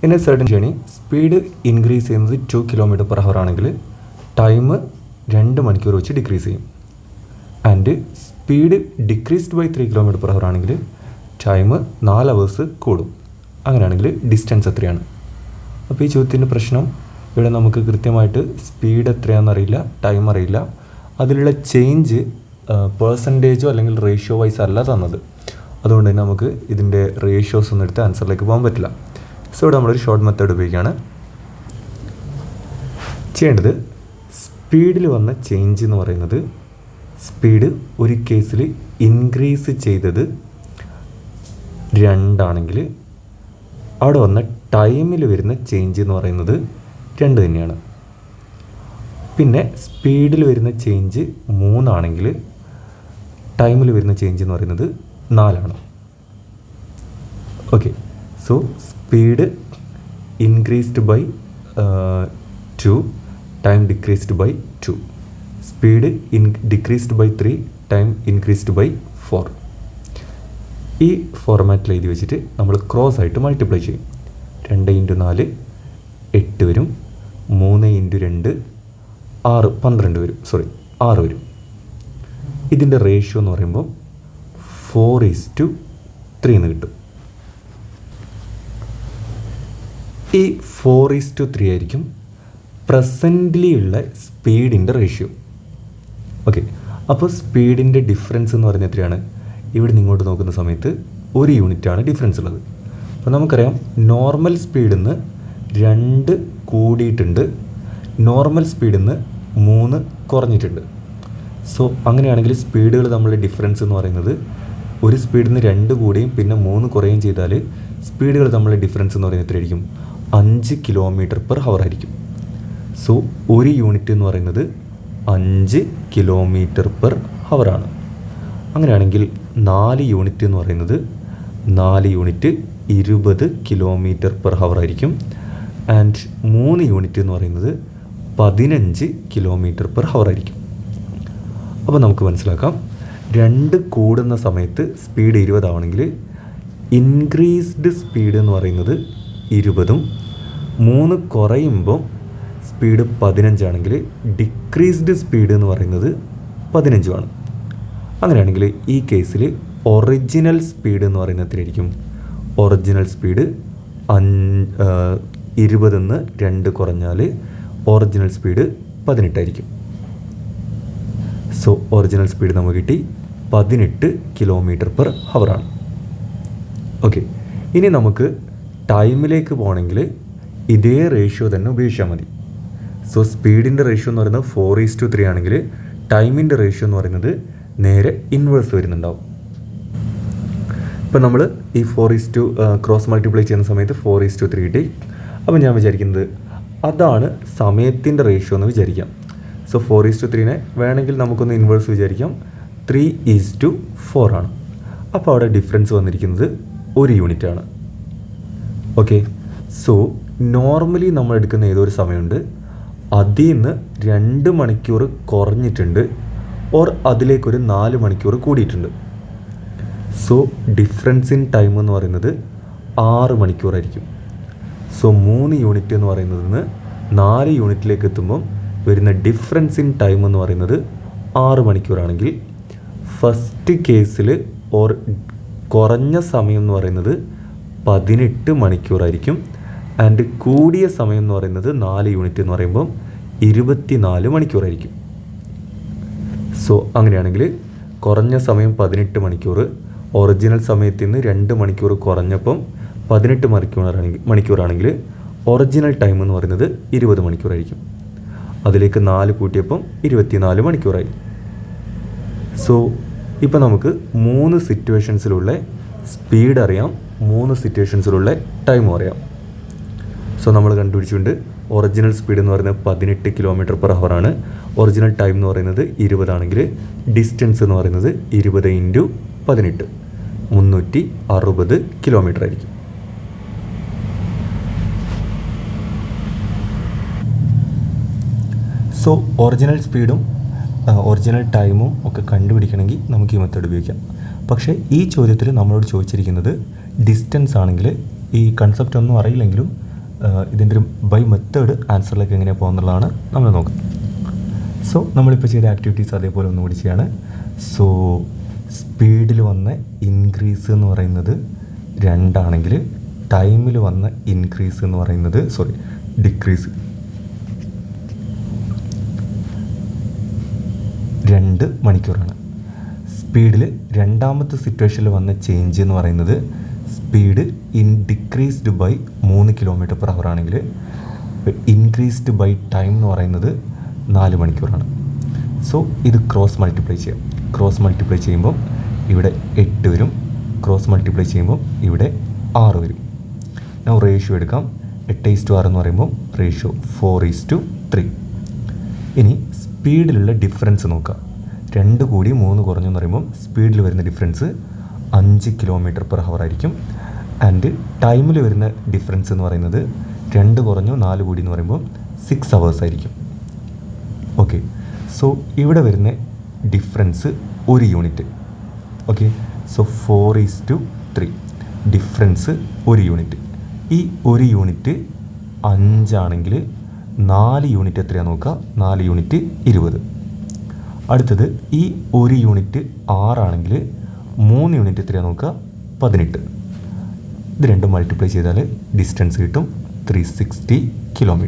In A certain journey speed increase ചെയ്യുന്നത് 2 km/h ആണെങ്കിൽ time 2 മണിക്കൂർ വെച്ച് ഡിക്രീസ് ചെയ്യും. And speed decreased by 3 km/h ആണെങ്കിൽ ടൈം 4 hours കൂടും. അങ്ങനെയാണെങ്കിൽ ഡിസ്റ്റൻസ് എത്രയാണ്? അപ്പോൾ ഈ ചോദ്യത്തിൻ്റെ പ്രശ്നം ഇവിടെ നമുക്ക് കൃത്യമായിട്ട് സ്പീഡ് എത്രയാണെന്ന് അറിയില്ല, ടൈം അറിയില്ല, അതിലുള്ള ചേഞ്ച് പേഴ്സൻറ്റേജോ അല്ലെങ്കിൽ റേഷ്യോ വൈസ് അല്ല തന്നത്. അതുകൊണ്ട് തന്നെ നമുക്ക് ഇതിൻ്റെ റേഷ്യോസ് ഒന്നും എടുത്ത് ആൻസറിലേക്ക് പോകാൻ പറ്റില്ല. സോ ഇവിടെ നമ്മളൊരു ഷോർട്ട് മെത്തേഡ് ഉപയോഗിക്കുകയാണ്. ചെയ്യേണ്ടത് സ്പീഡിൽ വന്ന ചേഞ്ച് എന്ന് പറയുന്നത് സ്പീഡ് ഒരു കേസിൽ ഇൻക്രീസ് ചെയ്തത് 2 ആണെങ്കിൽ അവിടെ വന്ന ടൈമിൽ വരുന്ന ചേഞ്ച് എന്ന് പറയുന്നത് 2 തന്നെയാണ്. പിന്നെ സ്പീഡിൽ വരുന്ന ചേഞ്ച് 3 ആണെങ്കിൽ ടൈമിൽ വരുന്ന ചേഞ്ച് എന്ന് പറയുന്നത് 4 ആണ്. Okay, so speed increased by 2, time decreased by 2. Speed decreased by 3, time increased by 4. ഈ ഫോർമാറ്റിൽ എഴുതി വെച്ചിട്ട് നമ്മൾ ക്രോസ് ആയിട്ട് മൾട്ടിപ്ലൈ ചെയ്യും. 2 × 4 8 വരും, 3 × 2 6 12 വരും, 6 വരും. ഇതിൻ്റെ റേഷ്യോ എന്ന് പറയുമ്പോൾ 4:3 എന്ന് കിട്ടും. ഈ 4:3 ആയിരിക്കും പ്രസൻ്റ്ലി ഉള്ള സ്പീഡിൻ്റെ റേഷ്യോ. ഓക്കെ, അപ്പോൾ സ്പീഡിൻ്റെ ഡിഫറൻസ് എന്ന് പറയുന്നത് എത്രയാണ്? ഇവിടെ നിന്ന് ഇങ്ങോട്ട് നോക്കുന്ന സമയത്ത് 1 യൂണിറ്റാണ് ഡിഫറൻസ് ഉള്ളത്. അപ്പോൾ നമുക്കറിയാം നോർമൽ സ്പീഡിൽ നിന്ന് 2 കൂടിയിട്ടുണ്ട്, നോർമൽ സ്പീഡിൽ നിന്ന് 3 കുറഞ്ഞിട്ടുണ്ട്. സോ അങ്ങനെയാണെങ്കിൽ സ്പീഡുകൾ തമ്മിലുള്ള ഡിഫറൻസ് എന്ന് പറയുന്നത് ഒരു സ്പീഡിൽ നിന്ന് 2 കൂടുകയും പിന്നെ 3 കുറയുകയും ചെയ്താൽ സ്പീഡുകൾ തമ്മിലുള്ള ഡിഫറൻസ് എന്ന് പറയുന്നത് എത്രയായിരിക്കും? 5 km/h ആയിരിക്കും. സോ 1 യൂണിറ്റ് എന്ന് പറയുന്നത് 5 km/h ആണ്. അങ്ങനെയാണെങ്കിൽ 4 യൂണിറ്റ് എന്ന് പറയുന്നത് 4 യൂണിറ്റ് 20 km/h ആയിരിക്കും. ആൻഡ് 3 യൂണിറ്റ് എന്ന് പറയുന്നത് 15 km/h ആയിരിക്കും. അപ്പോൾ നമുക്ക് മനസ്സിലാക്കാം, 2 കൂടുന്ന സമയത്ത് സ്പീഡ് 20 ആവണമെങ്കിൽ ഇൻക്രീസ്ഡ് സ്പീഡ് എന്ന് പറയുന്നത് 20ഉം 3 കുറയുമ്പോൾ സ്പീഡ് 15 ആണെങ്കിൽ ഡിക്രീസ്ഡ് സ്പീഡ് എന്ന് പറയുന്നത് 15ഉമാണ്. അങ്ങനെയാണെങ്കിൽ ഈ കേസിൽ ഒറിജിനൽ സ്പീഡ് എന്ന് പറയുന്നത് എത്രയായിരിക്കും? ഒറിജിനൽ സ്പീഡ് 20 നിന്ന് 2 കുറഞ്ഞാൽ ഒറിജിനൽ സ്പീഡ് 18 ആയിരിക്കും. സോ ഒറിജിനൽ സ്പീഡ് നമുക്ക് കിട്ടി 18 km/h ആണ്. ഓക്കെ, ഇനി നമുക്ക് ടൈമിലേക്ക് പോകണമെങ്കിൽ ഇതേ റേഷ്യോ തന്നെ ഉപയോഗിച്ചാൽ മതി. സോ സ്പീഡിൻ്റെ റേഷ്യോ എന്ന് പറയുന്നത് 4:3 ആണെങ്കിൽ ടൈമിൻ്റെ റേഷ്യോ എന്ന് പറയുന്നത് നേരെ ഇൻവേഴ്സ് വരുന്നുണ്ടാവും. ഇപ്പം നമ്മൾ ഈ ക്രോസ് മൾട്ടിപ്ലൈ ചെയ്യുന്ന സമയത്ത് 4:3 കിട്ടി. അപ്പോൾ ഞാൻ വിചാരിക്കുന്നത് അതാണ് സമയത്തിൻ്റെ റേഷ്യോ എന്ന് വിചാരിക്കാം. സോ 4:3 വേണമെങ്കിൽ നമുക്കൊന്ന് ഇൻവേഴ്സ് വിചാരിക്കാം, 3:4 ആണ്. അപ്പോൾ അവിടെ ഡിഫറൻസ് വന്നിരിക്കുന്നത് 1 യൂണിറ്റാണ്. ഓക്കെ, സോ നോർമലി നമ്മൾ എടുക്കുന്ന ഏതൊരു സമയമുണ്ട്, അതിൽ നിന്ന് 2 മണിക്കൂർ കുറഞ്ഞിട്ടുണ്ട്, ഓർ അതിലേക്കൊരു 4 മണിക്കൂർ കൂടിയിട്ടുണ്ട്. സോ ഡിഫറൻസ് ഇൻ ടൈം എന്ന് പറയുന്നത് 6 മണിക്കൂറായിരിക്കും. സോ 3 യൂണിറ്റ് എന്ന് പറയുന്നതിന് 4 യൂണിറ്റിലേക്ക് എത്തുമ്പം വരുന്ന ഡിഫറൻസ് ഇൻ ടൈം എന്ന് പറയുന്നത് 6 മണിക്കൂറാണെങ്കിൽ ഫസ്റ്റ് കേസിൽ ഓർ കുറഞ്ഞ സമയം എന്ന് പറയുന്നത് 18 മണിക്കൂറായിരിക്കും. ആൻഡ് കൂടിയ സമയം എന്ന് പറയുന്നത് 4 യൂണിറ്റ് എന്ന് പറയുമ്പം 24 മണിക്കൂറായിരിക്കും. സോ അങ്ങനെയാണെങ്കിൽ കുറഞ്ഞ സമയം 18 മണിക്കൂർ, ഒറിജിനൽ സമയത്തിൽ നിന്ന് 2 മണിക്കൂർ കുറഞ്ഞപ്പം 18 മണിക്കൂറാണെങ്കിൽ ഒറിജിനൽ ടൈം എന്ന് പറയുന്നത് 20 മണിക്കൂറായിരിക്കും. അതിലേക്ക് 4 കൂട്ടിയപ്പം 24 മണിക്കൂറായി. സോ ഇപ്പോൾ നമുക്ക് 3 സിറ്റുവേഷൻസിലുള്ള സ്പീഡ് അറിയാം, 3 സിറ്റുവേഷൻസിലുള്ള ടൈമും അറിയാം. സോ നമ്മൾ കണ്ടുപിടിച്ചുകൊണ്ട് ഒറിജിനൽ സ്പീഡ് എന്ന് പറയുന്നത് 18 km/h ആണ്. ഒറിജിനൽ ടൈം എന്ന് പറയുന്നത് 20 ആണെങ്കിൽ ഡിസ്റ്റൻസ് എന്ന് പറയുന്നത് 20 × 18 360 കിലോമീറ്റർ ആയിരിക്കും. സോ ഒറിജിനൽ സ്പീഡും ഒറിജിനൽ ടൈമും ഒക്കെ കണ്ടുപിടിക്കണമെങ്കിൽ നമുക്ക് ഈ മെത്തേഡ് ഉപയോഗിക്കാം. പക്ഷേ ഈ ചോദ്യത്തിൽ നമ്മളോട് ചോദിച്ചിരിക്കുന്നത് ഡിസ്റ്റൻസ് ആണെങ്കിൽ ഈ കൺസെപ്റ്റ് ഒന്നും അറിയില്ലെങ്കിലും ഇതിൻ്റെ ഒരു ബൈ മെത്തേഡ് ആൻസറിലേക്ക് എങ്ങനെ പോകുന്നുള്ളതാണ് നമ്മൾ നോക്കുന്നത്. സോ നമ്മളിപ്പോൾ ചെയ്ത ആക്ടിവിറ്റീസ് അതേപോലെ ഒന്നുകൂടി ചെയ്യാണ്. സോ സ്പീഡിൽ വന്ന ഇൻക്രീസ് എന്ന് പറയുന്നത് 2 ആണെങ്കിൽ ടൈമിൽ വന്ന ഇൻക്രീസ് എന്ന് പറയുന്നത് ഡിക്രീസ് 2 മണിക്കൂറാണ്. സ്പീഡിൽ രണ്ടാമത്തെ സിറ്റുവേഷനിൽ വന്ന ചേഞ്ച് എന്ന് പറയുന്നത് സ്പീഡ് ഡിക്രീസ്ഡ് ബൈ 3 km/h ആണെങ്കിൽ ഇൻക്രീസ്ഡ് ബൈ ടൈം എന്ന് പറയുന്നത് 4 മണിക്കൂറാണ്. സോ ഇത് ക്രോസ് മൾട്ടിപ്ലൈ ചെയ്യാം. ക്രോസ് മൾട്ടിപ്ലൈ ചെയ്യുമ്പോൾ ഇവിടെ 8 വരും. ക്രോസ് മൾട്ടിപ്ലൈ ചെയ്യുമ്പോൾ ഇവിടെ 6 വരും. ഞാൻ റേഷ്യോ എടുക്കാം. 8:6 എന്ന് പറയുമ്പോൾ റേഷ്യോ 4:3. ഇനി സ്പീഡിലുള്ള ഡിഫറൻസ് നോക്കാം. 2 കൂടി 3 കുറഞ്ഞു എന്ന് പറയുമ്പോൾ സ്പീഡിൽ വരുന്ന ഡിഫറൻസ് 5 km/h ആയിരിക്കും. ആൻഡ് ടൈമിൽ വരുന്ന ഡിഫറൻസ് എന്ന് പറയുന്നത് 2 കുറഞ്ഞു 4 കൂടി എന്ന് പറയുമ്പോൾ 6 hours ആയിരിക്കും. ഓക്കെ, സോ ഇവിടെ വരുന്ന difference 1 unit. Okay, so 4:3 difference 1 unit. ഈ 1 യൂണിറ്റ് 5 ആണെങ്കിൽ 4 യൂണിറ്റ് എത്രയാണ് നോക്കുക. 4 യൂണിറ്റ് 20. അടുത്തത് ഈ 1 യൂണിറ്റ് 6 ആണെങ്കിൽ 3 യൂണിറ്റ് എത്രയാണ് നോക്കുക. 18. ഇത് രണ്ടും മൾട്ടിപ്ലൈ ചെയ്താൽ ഡിസ്റ്റൻസ് കിട്ടും 360 km.